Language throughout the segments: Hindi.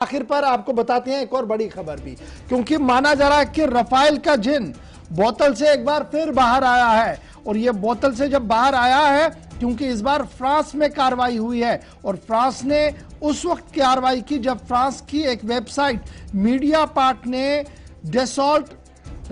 आखिर पर आपको बताते हैं एक और बड़ी खबर भी, क्योंकि माना जा रहा है कि राफेल का जिन बोतल से एक बार फिर बाहर आया है। और ये बोतल से जब बाहर आया है क्योंकि इस बार फ्रांस में कार्रवाई हुई है, और फ्रांस ने उस वक्त कार्रवाई की जब फ्रांस की एक वेबसाइट मीडिया पार्ट ने डेसॉल्ट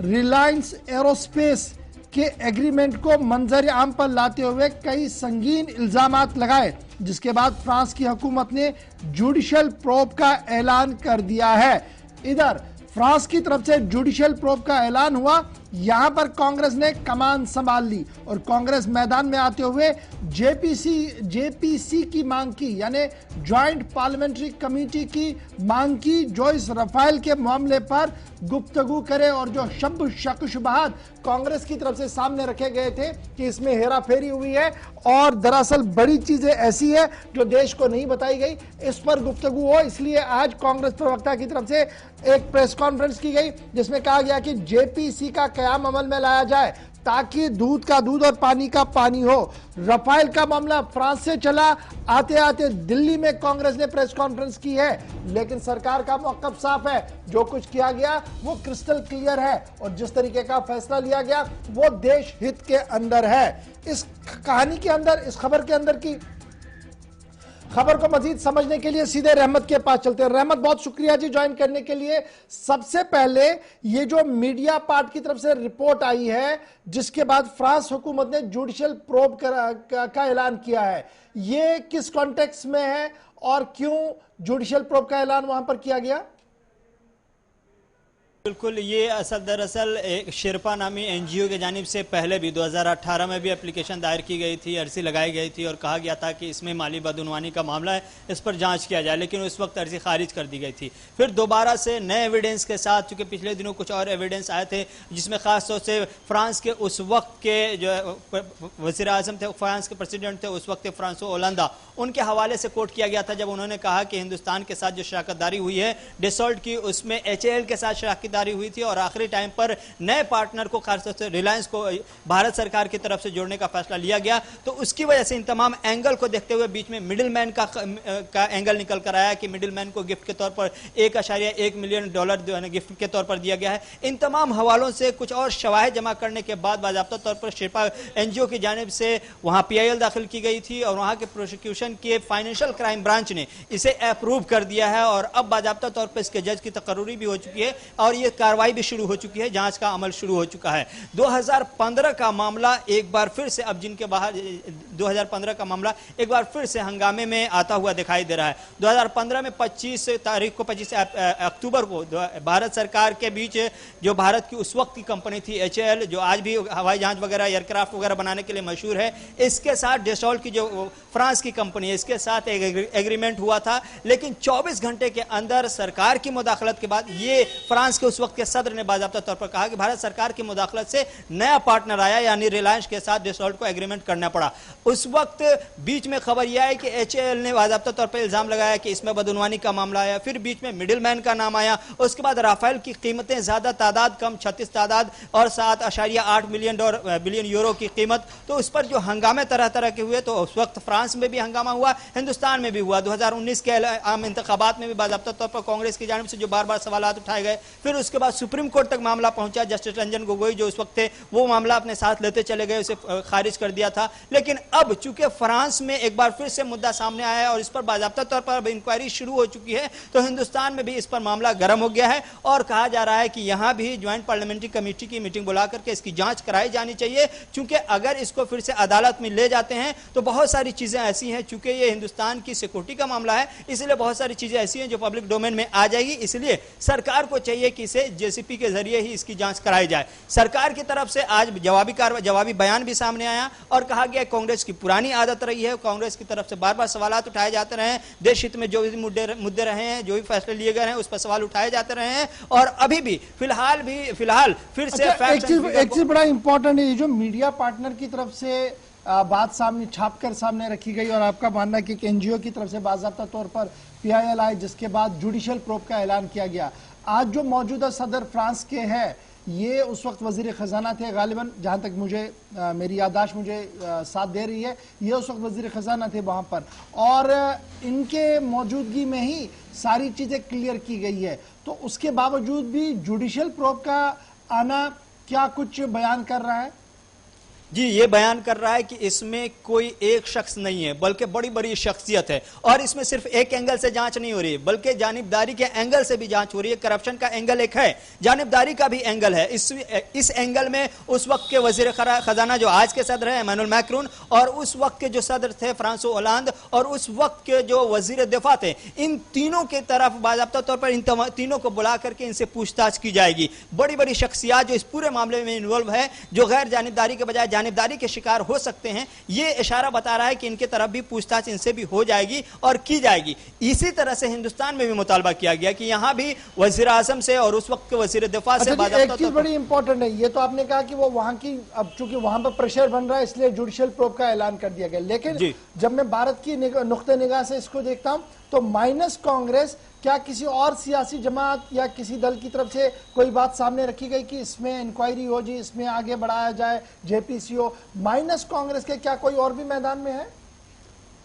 रिलायंस एरोस्पेस के एग्रीमेंट को मंजर आम पर लाते हुए कई संगीन इल्जामात लगाए, जिसके बाद फ्रांस की हुकूमत ने जुडिशियल प्रोब का ऐलान कर दिया है। इधर फ्रांस की तरफ से जुडिशियल प्रोब का ऐलान हुआ, यहां पर कांग्रेस ने कमान संभाल ली और कांग्रेस मैदान में आते हुए जेपीसी की मांग की, यानी ज्वाइंट पार्लियामेंट्री कमेटी की मांग की, जो इस राफेल के मामले पर गुफ्तगू करे। और जो शक शुबहात कांग्रेस की तरफ से सामने रखे गए थे कि इसमें हेरा फेरी हुई है और दरअसल बड़ी चीजें ऐसी है जो देश को नहीं बताई गई, इस पर गुफ्तगू हो, इसलिए आज कांग्रेस प्रवक्ता की तरफ से एक प्रेस कॉन्फ्रेंस की गई जिसमें कहा गया कि जेपीसी का कयाम अमल में लाया जाए ताकि दूध का दूध और पानी का पानी हो। राफेल का मामला फ्रांस से चला, आते आते दिल्ली में कांग्रेस ने प्रेस कॉन्फ्रेंस की है, लेकिन सरकार का मौक़िफ़ साफ है, जो कुछ किया गया वो क्रिस्टल क्लियर है और जिस तरीके का फैसला लिया गया वो देश हित के अंदर है। इस कहानी के अंदर, इस खबर के अंदर की खबर को मजीद समझने के लिए सीधे रहमत के पास चलते हैं। रहमत, बहुत शुक्रिया जी ज्वाइन करने के लिए। सबसे पहले ये जो मीडिया पार्ट की तरफ से रिपोर्ट आई है जिसके बाद फ्रांस हुकूमत ने जुडिशियल प्रोब का ऐलान किया है, ये किस कॉन्टेक्स्ट में है और क्यों जुडिशियल प्रोब का ऐलान वहां पर किया गया? बिल्कुल, ये दरअसल एक शेरपा नामी एनजीओ के जानिब से पहले भी 2018 में भी एप्लीकेशन दायर की गई थी, अर्जी लगाई गई थी और कहा गया था कि इसमें माली बदउनवानी का मामला है, इस पर जांच किया जाए, लेकिन उस वक्त अर्जी खारिज कर दी गई थी। फिर दोबारा से नए एविडेंस के साथ, चूंकि पिछले दिनों कुछ और एविडेंस आए थे जिसमें खासतौर से फ्रांस के उस वक्त के जो वज़ीर आज़म थे, फ्रांस के प्रेसिडेंट थे उस वक्त फ्रांसो ओलंदा, उनके हवाले से कोट किया गया था जब उन्होंने कहा कि हिंदुस्तान के साथ जो शराकतदारी हुई है डेसॉल्ट की, उसमें HAL के साथ शराकतदारी हुई थी और आखिरी टाइम पर नए पार्टनर को, खासतौर से रिलायंस को भारत सरकार की तरफ से जोड़ने का फैसला लिया गया। तो उसकी वजह से इन तमाम एंगल को देखते हुए बीच में मिडिल मैन का एंगल निकल कर आया कि मिडिल मैन को गिफ्ट के तौर पर $1.1 मिलियन गिफ्ट के तौर पर दिया गया है। इन तमाम हवालों से कुछ और शवाहिद जमा करने के बाद बाज़ाब्ता तौर पर शेरपा एनजीओ की जानिब से वहां PIL दाखिल की गई थी और वहां के प्रोसिक्यूशन के फाइनेंशियल क्राइम ब्रांच ने इसे अप्रूव कर दिया है और अब बाज़ाब्ता तौर पर इसके जज की तकर्रुरी भी हो चुकी है और ये कार्रवाई भी शुरू हो चुकी है, जांच का अमल शुरू हो चुका है। 2015 का मामला एक बार फिर से, अब जिनके बाहर 2015 का मामला एक बार फिर से हंगामे में आता हुआ दिखाई दे रहा है। 2015 में 25 अक्टूबर को भारत सरकार के बीच जो भारत की उस वक्त की कंपनी थी HAL, जो आज भी हवाई जहाज वगैरह, एयरक्राफ्ट वगैरह बनाने के लिए मशहूर है, इसके साथ डेसॉल्ट की जो फ्रांस की कंपनी है, इसके साथ एक एग्रीमेंट हुआ था, लेकिन 24 घंटे के अंदर सरकार की मुदाखलत के बाद ये फ्रांस के उस वक्त के सदर ने बाज़ाब्ता तौर पर कहा कि भारत सरकार की मुदाखलत से नया पार्टनर आया, यानी रिलायंस के साथ डेसॉल्ट को एग्रीमेंट करना पड़ा। उस वक्त बीच में खबर यह है कि HAL ने बाज़ाब्ता तौर पर इल्जाम लगाया कि इसमें बदउनवानी का मामला आया, फिर बीच में मिडिल मैन का नाम आया, उसके बाद राफेल की कीमतें ज्यादा, तादाद कम, 36 तादाद और 7.8 बिलियन यूरो की कीमत। तो उस पर जो हंगामे तरह तरह के हुए, तो उस वक्त फ्रांस में भी हंगामा हुआ, हिंदुस्तान में भी हुआ। 2019 के आम इंतखाबात में भी बाज़ाब्ता तौर पर कांग्रेस की जानिब से जो बार बार सवाल उठाए गए, फिर उसके बाद सुप्रीम कोर्ट तक मामला पहुंचा। जस्टिस रंजन गोगोई जो उस वक्त थे वो मामला अपने साथ लेते चले गए, उसे खारिज कर दिया था। लेकिन अब चूंकि फ्रांस में एक बार फिर से मुद्दा सामने आया है और इस पर बाज़ाब्ता तौर पर इंक्वायरी शुरू हो चुकी है, तो हिंदुस्तान में भी इस पर मामला गर्म हो गया है और कहा जा रहा है कि यहां भी ज्वाइंट पार्लियामेंट्री कमेटी की मीटिंग बुला करके इसकी जांच कराई जानी चाहिए, क्योंकि अगर इसको फिर से अदालत में ले जाते हैं तो बहुत सारी चीजें ऐसी हैं, चूंकि ये हिंदुस्तान की सिक्योरिटी का मामला है, इसलिए बहुत सारी चीजें ऐसी हैं जो पब्लिक डोमेन में आ जाएगी। इसलिए सरकार को चाहिए कि इसे JCP के जरिए ही इसकी जांच कराई जाए। सरकार की तरफ से आज जवाबी बयान भी सामने आया और कहा गया कांग्रेस की पुरानी आदत रही है, कांग्रेस की तरफ से बार बार सवाल उठाए जाते रहे हैं, देश हित में जो भी मुद्दे रहे हैं, जो भी फैसले लिए गए हैं उस पर सवाल उठाए जाते रहे हैं और अभी भी फिलहाल फिर से एक चीज बड़ा इंपॉर्टेंट है, जो मीडिया पार्टनर की तरफ से बात सामने छापकर सामने रखी गई और आपका मानना है कि एनजीओ की तरफ से बाज़ाब्ता तौर पर PILI, जिसके बाद जुडिशियल प्रोब का ऐलान किया गया। आज जो मौजूदा सदर फ्रांस के हैं, ये उस वक्त वजीर खजाना थे गालिबन, जहां तक मुझे मेरी याददाश्त मुझे साथ दे रही है, ये उस वक्त वजीर खजाना थे वहां पर, और इनके मौजूदगी में ही सारी चीजें क्लियर की गई है। तो उसके बावजूद भी जुडिशियल प्रोब का आना क्या कुछ बयान कर रहा है? जी, ये बयान कर रहा है कि इसमें कोई एक शख्स नहीं है, बल्कि बड़ी बड़ी शख्सियत है, और इसमें सिर्फ एक एंगल से जांच नहीं हो रही है, बल्कि जानिबदारी के एंगल से भी जांच हो रही है। करप्शन का एंगल एक है, जानिबदारी का भी एंगल है। इस एंगल में उस वक्त के वजीर खजाना जो आज के सदर है इमैनुअल मैक्रोन, और उस वक्त के जो सदर थे फ्रांसो ओलांद, और उस वक्त के जो वजीर दिफा थे, इन तीनों के तरफ बाकायदा तौर पर इन तीनों को बुला करके इनसे पूछताछ की जाएगी। बड़ी बड़ी शख्सियत जो इस पूरे मामले में इन्वॉल्व है, जो गैर जानिबदारी के बजाय जानिबदारी के शिकार हो सकते हैं, ये इशारा बता रहा है कि इनके तरफ भी पूछताछ इनसे भी हो जाएगी और की जाएगी। इसी तरह से हिंदुस्तान में भी मुतालबा किया गया कि यहां भी वजीर आजम से और उस वक्त के वजीर दिफा से एक चीज बड़ी इंपॉर्टेंट है, ये तो आपने कहा कि वो वहां की, अब चूंकि वहां पर प्रेशर बन रहा है इसलिए जुडिशियल प्रोब का ऐलान कर दिया गया, लेकिन जब मैं भारत की नुक्ते निगाह से इसको देखता हूं तो माइनस कांग्रेस, क्या किसी और सियासी जमात या किसी दल की तरफ से कोई बात सामने रखी गई कि इसमें इंक्वायरी हो जी, इसमें आगे बढ़ाया जाए, जेपीसी हो? माइनस कांग्रेस के क्या कोई और भी मैदान में है?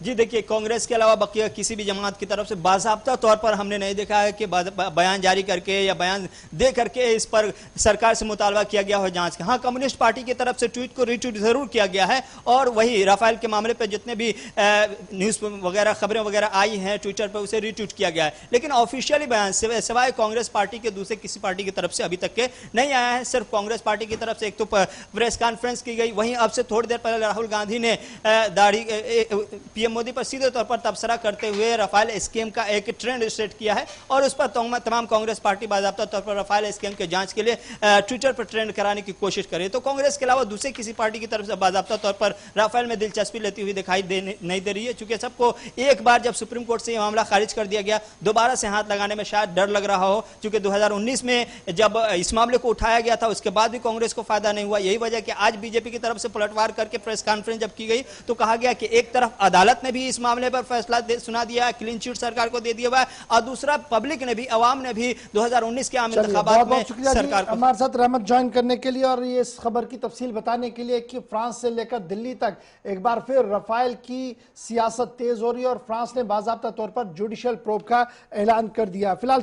जी देखिए, कांग्रेस के अलावा बकिया किसी भी जमात की तरफ से बाज़ाब्ता तौर पर हमने नहीं देखा है कि बयान जारी करके या बयान दे करके इस पर सरकार से मुतालबा किया गया हो जांच का। हाँ, कम्युनिस्ट पार्टी की तरफ से ट्वीट को रिट्वीट जरूर किया गया है, और वही राफेल के मामले पर जितने भी न्यूज़ वगैरह खबरें वगैरह आई हैं ट्विटर पर, उसे रिट्वीट किया गया है, लेकिन ऑफिशियली बयान सिवाय कांग्रेस पार्टी के दूसरे किसी पार्टी की तरफ से अभी तक के नहीं आया है। सिर्फ कांग्रेस पार्टी की तरफ से एक तो प्रेस कॉन्फ्रेंस की गई, वहीं अब से थोड़ी देर पहले राहुल गांधी ने पीएम मोदी पर सीधे तौर पर तबसरा करते हुए राफेल स्कीम का एक ट्रेंड सेट किया है, और उस पर तमाम कांग्रेस पार्टी बाकायदा तौर पर राफेल स्कीम के जांच के लिए ट्विटर पर ट्रेंड कराने की कोशिश करे। तो कांग्रेस के अलावा दूसरे किसी पार्टी की तरफ से बाकायदा तौर पर राफेल में दिलचस्पी लेती हुई दिखाई नहीं दे रही है, क्योंकि सबको एक बार जब सुप्रीम कोर्ट से यह मामला खारिज कर दिया गया, दोबारा से हाथ लगाने में शायद डर लग रहा हो, क्योंकि 2019 में जब इस मामले को उठाया गया था उसके बाद भी कांग्रेस को फायदा नहीं हुआ। यही वजह कि आज बीजेपी की तरफ से पलटवार करके प्रेस कॉन्फ्रेंस जब की गई तो कहा गया कि एक तरफ अदालत ने भी इस मामले पर फैसला सुना दिया, क्लीन चिट सरकार को दे दिया हुआ है, और दूसरा पब्लिक ने भी, अवाम ने भी 2019 के आम इंतखाबात में सरकार को। हमारे साथ रहमत ज्वाइन करने के लिए और ये इस खबर की तफसील बताने के लिए कि फ्रांस से लेकर दिल्ली तक एक बार फिर राफेल की सियासत तेज हो रही है और फ्रांस ने बाकायदा तौर पर जुडिशियल प्रोब का ऐलान कर दिया। फिलहाल